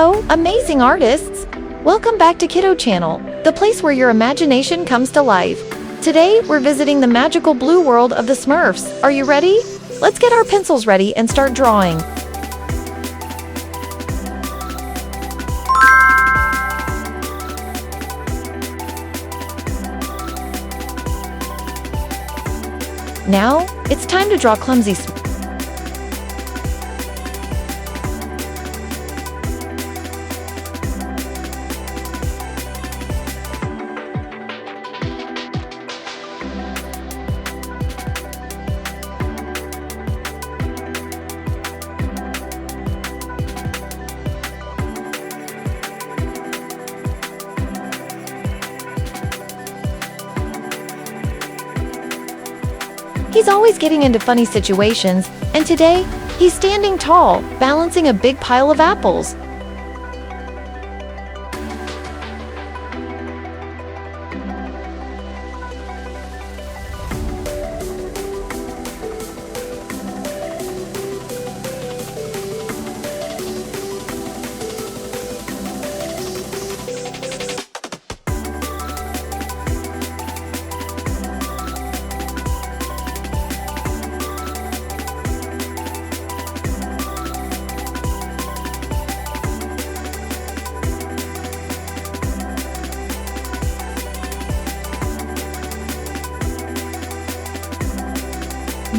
Hello, amazing artists! Welcome back to Kiddo Channel, the place where your imagination comes to life. Today, we're visiting the magical blue world of the Smurfs. Are you ready? Let's get our pencils ready and start drawing. Now, it's time to draw clumsy He's always getting into funny situations, and today, he's standing tall, balancing a big pile of apples.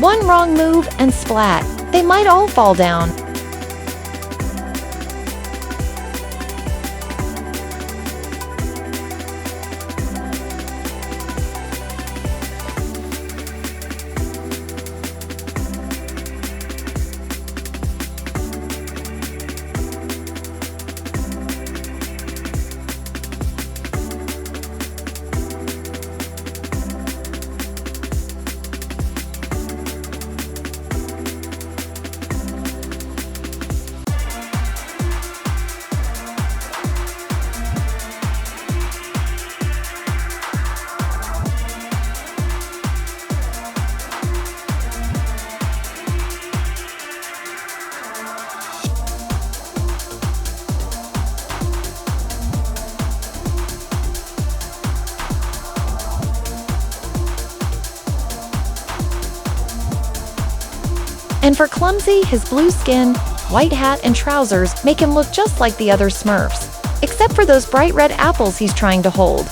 One wrong move and splat. They might all fall down. And for Clumsy, his blue skin, white hat, and trousers make him look just like the other Smurfs, except for those bright red apples he's trying to hold.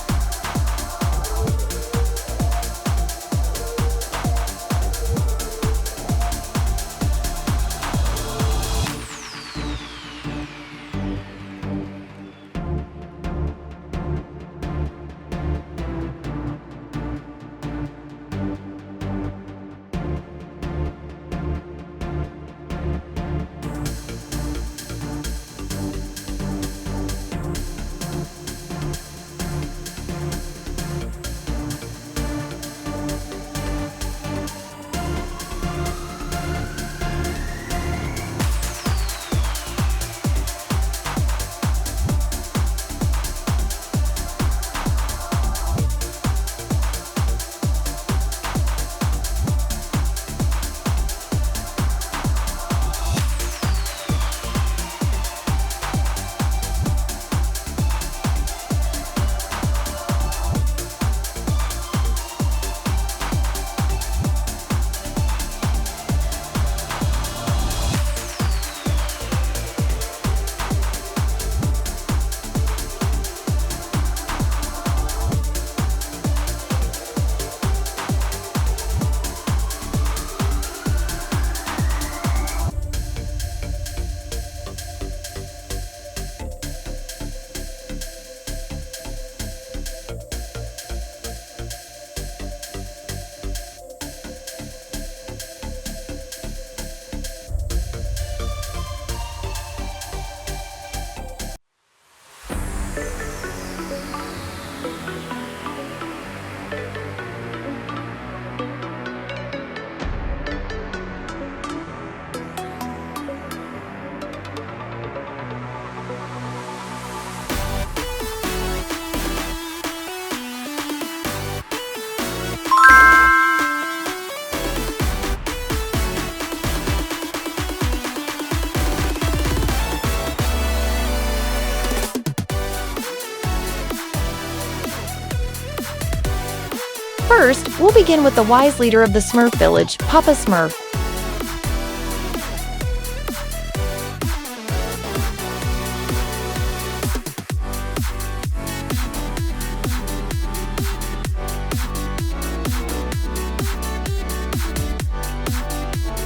We'll begin with the wise leader of the Smurf village, Papa Smurf.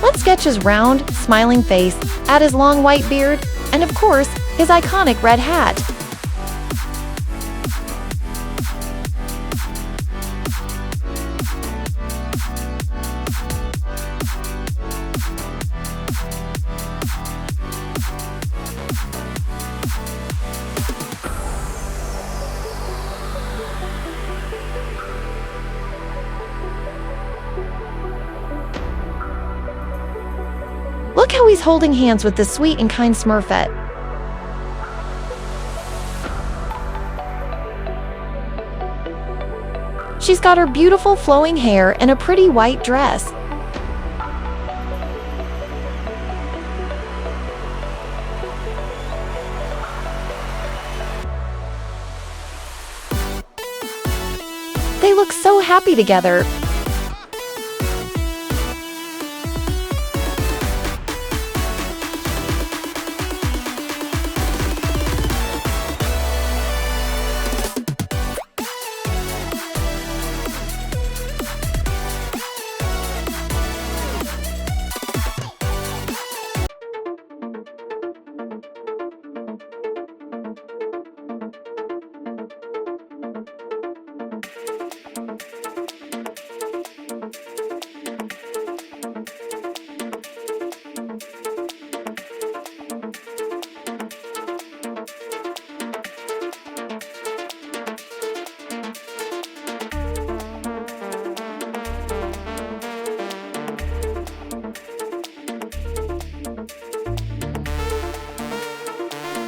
Let's sketch his round, smiling face, add his long white beard, and of course, his iconic red hat. Look how he's holding hands with the sweet and kind Smurfette. She's got her beautiful flowing hair and a pretty white dress. They look so happy together.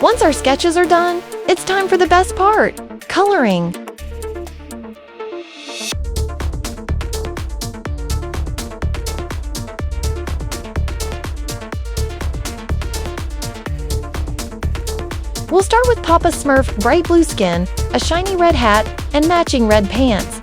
Once our sketches are done, it's time for the best part, coloring. We'll start with Papa Smurf bright blue skin, a shiny red hat, and matching red pants.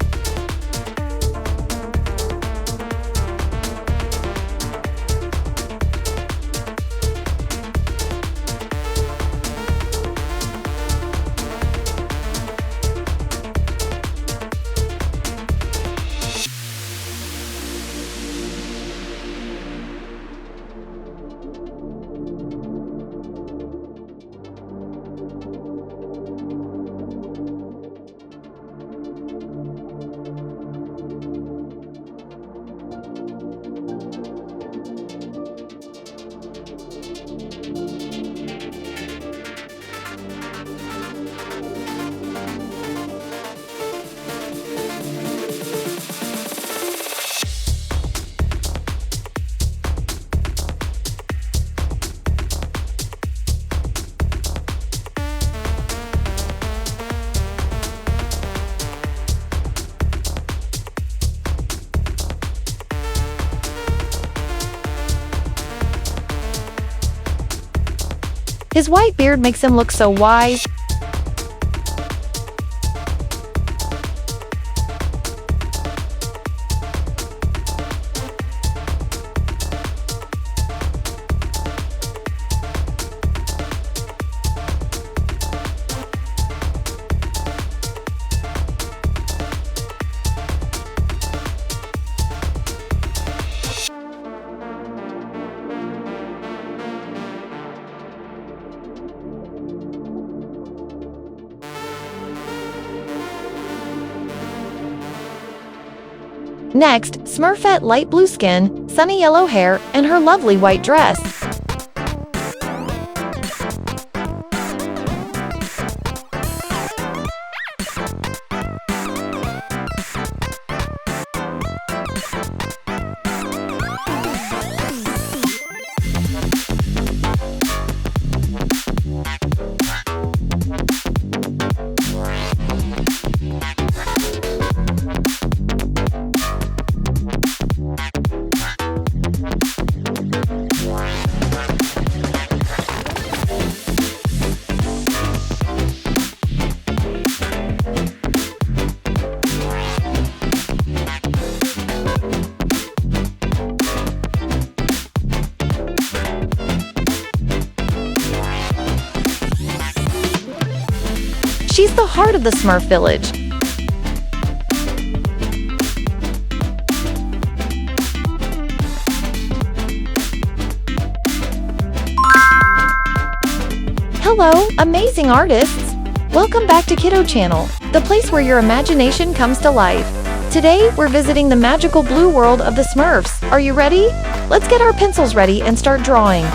His white beard makes him look so wise. Next, Smurfette light blue skin, sunny yellow hair, and her lovely white dress. She's the heart of the Smurf village. Hello, amazing artists! Welcome back to Kiddo Channel, the place where your imagination comes to life. Today, we're visiting the magical blue world of the Smurfs. Are you ready? Let's get our pencils ready and start drawing.